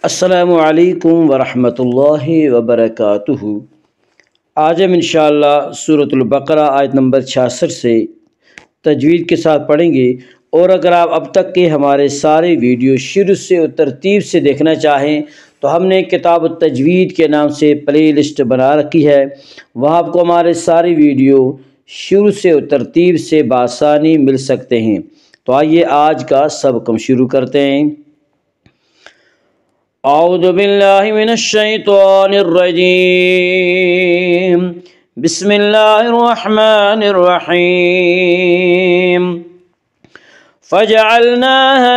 السلام علیکم ورحمۃ اللہ وبرکاتہ۔ آج ہم انشاءاللہ سورۃ البقرہ آیت نمبر 66 سے تجوید کے ساتھ پڑھیں گے، اور اگر آپ اب تک کے ہمارے سارے ویڈیو شروع سے اور ترتیب سے دیکھنا چاہیں تو ہم نے کتاب التجوید کے نام سے پلے لسٹ بنا رکھی ہے، وہاں آپ کو ہمارے سارے ویڈیو شروع سے اور ترتیب سے بآسانی مل سکتے ہیں۔ تو آئیے آج کا سبق ہم شروع کرتے ہیں۔ اعوذ باللہ من الشیطان الرجیم، بسم اللہ الرحمن الرحیم۔ فجعلناها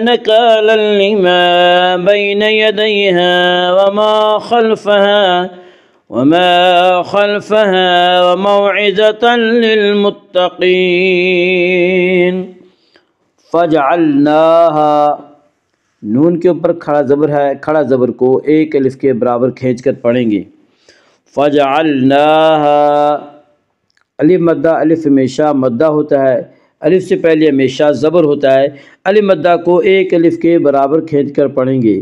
نكالا لما بين يديها وما خلفها وموعظة للمتقين۔ فجعلناها، نون کے اوپر کھڑا زبر ہے، کھڑا زبر کو ایک الف کے برابر کھینچ کر پڑھیں گے۔ فجعلناها، الف مدہ، الف ہمیشہ مدہ ہوتا ہے، الف سے پہلے ہمیشہ زبر ہوتا ہے، الف مدہ کو ایک الف کے برابر کھینچ کر پڑھیں گے۔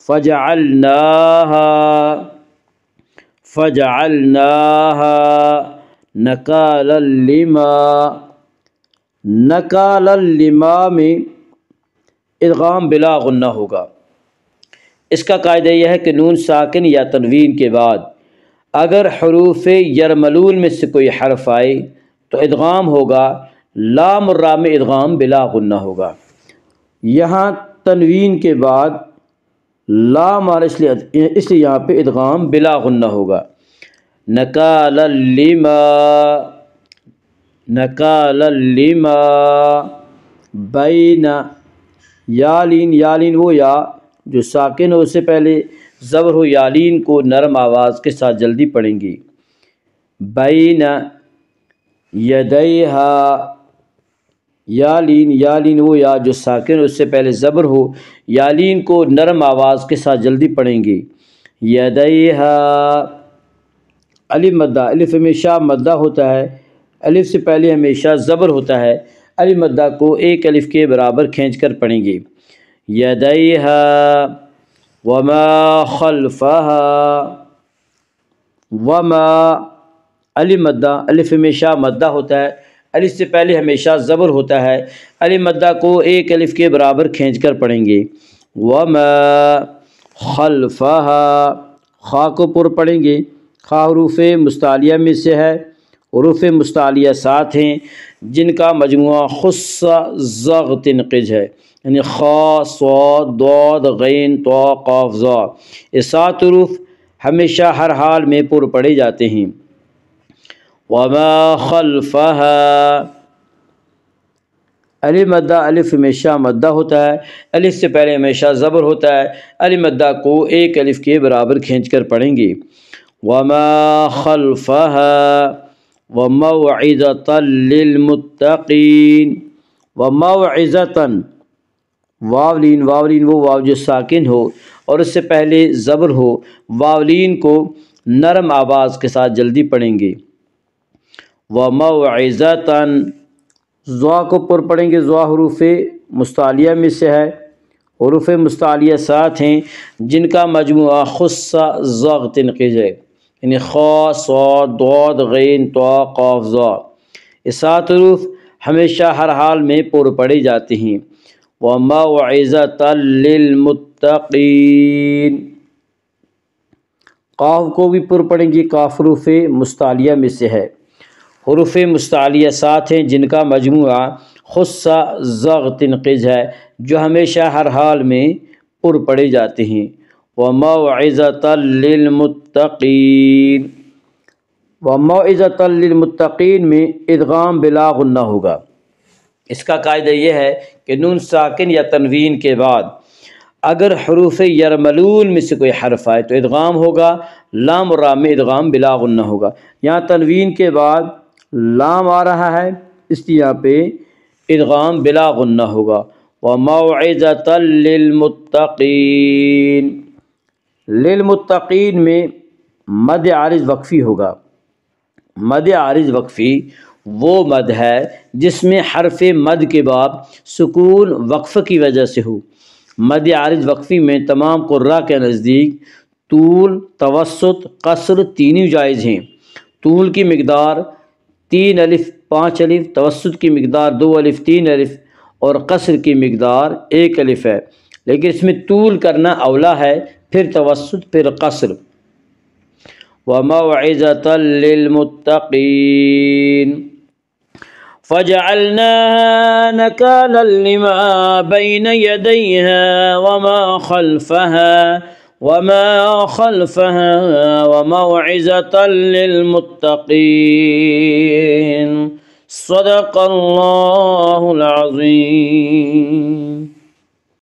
فجعلناها نکالا لما، نکالا لما میں ادغام بلا غنہ ہوگا۔ اس کا قاعدہ یہ ہے کہ نون ساکن یا تنوین کے بعد اگر حروف یرملون میں سے کوئی حرف آئے تو ادغام ہوگا، لام اور را میں ادغام بلا غنہ ہوگا۔ یہاں تنوین کے بعد لام اور اس لیے یہاں پہ ادغام بلا غنہ ہوگا۔ نکالا لما، نکالا لما بین، یالین، یالین وہ یا جو ساکن ہو، اس سے پہلے زبر ہو، یالین کو نرم آواز کے ساتھ جلدی پڑھیں گی۔ بین یدیہا، یالین، یالین وہ یا جو ساکن ہو، اس سے پہلے زبر ہو، یالین کو نرم آواز کے ساتھ جلدی پڑھیں گی۔ یدیہا، الف مدہ، الف ہمیشہ مدہ ہوتا ہے، الف سے پہلے ہمیشہ زبر ہوتا ہے، الف مدہ کو ایک الف کے برابر کھینچ کر پڑھیں گے۔ یدیہا وما خلفہا، وما، الف مدہ، الف ہمیشہ مدہ ہوتا ہے، الف سے پہلے ہمیشہ زبر ہوتا ہے، الف مدہ کو ایک الف کے برابر کھینچ کر پڑھیں گے۔ وما خلفہا، خا کو پر پڑھیں گے، خا حروف مستعلیہ میں سے ہے، حروف مستعلیہ 7 ہیں جن کا مجموعہ خص ضغ تنقج ہے، یعنی خا، صاد، ضاد، غین، طا، قاف، ظا، یہ 7 حروف ہمیشہ ہر حال میں پر پڑھے جاتے ہیں۔ وما خلفہا، الف مدہ، الف ہمیشہ مدہ ہوتا ہے، الف سے پہلے ہمیشہ زبر ہوتا ہے، الف مدہ کو ایک الف کے برابر کھینچ کر پڑھیں گے۔ وما خلفہا وموعظۃ للمتقین، وموعظۃ، واولین، واولین وہ واو جو ساکن ہو اور اس سے پہلے زبر ہو، واولین کو نرم آواز کے ساتھ جلدی پڑھیں گے۔ وموعظۃ، ضا کو پر پڑھیں گے، ضا حروف مستعلیہ میں سے ہے، حروف مستعلیہ 7 ہیں جن کا مجموعہ خص ضغ تنقج ہے، یعنی خا، صاد، ضاد، غین، طا، قاف، ظا، یہ 7 حروف ہمیشہ ہر حال میں پر پڑھے جاتے ہیں۔ وموعظۃ للمتقین، قاف کو بھی پر پڑھیں گے، قاف حروف مستعلیہ میں سے ہے، حروف مستعلیہ 7 ہیں جن کا مجموعہ خص ضغ تنقج ہے جو ہمیشہ ہر حال میں پر پڑھے جاتے ہیں۔ وموعظۃ للمتقین، وموعظۃ للمتقین میں ادغام بلا غنہ ہوگا۔ اس کا قاعدہ یہ ہے کہ نون ساکن یا تنوین کے بعد اگر حروف یرملون میں سے کوئی حرف آئے تو ادغام ہوگا، لام اور را میں ادغام بلا غنہ ہوگا۔ یہاں تنوین کے بعد لام آ رہا ہے، اس لیے یہاں پہ ادغام بلا غنہ ہوگا۔ وموعظۃ للمتقین، للمتقین میں مد عارض وقفی ہوگا۔ مد عارض وقفی وہ مد ہے جس میں حرف مد کے بعد سکون وقف کی وجہ سے ہو، مد عارض وقفی میں تمام قراء کے نزدیک طول، توسط، قصر تینوں جائز ہیں۔ طول کی مقدار 3 الف 5 الف، توسط کی مقدار 2 الف 3 الف اور قصر کی مقدار 1 الف ہے، لیکن اس میں طول کرنا اولا ہے، پھر توسط، پھر قصر۔ وَمَوْعِظَةً لِّلْمُتَّقِينَ فَجَعَلْنَاهَا نَكَالًا لِّمَا بَيْنَ يَدَيْهَا وَمَا خَلْفَهَا وَمَوْعِظَةً لِّلْمُتَّقِينَ صدق اللہ العظیم۔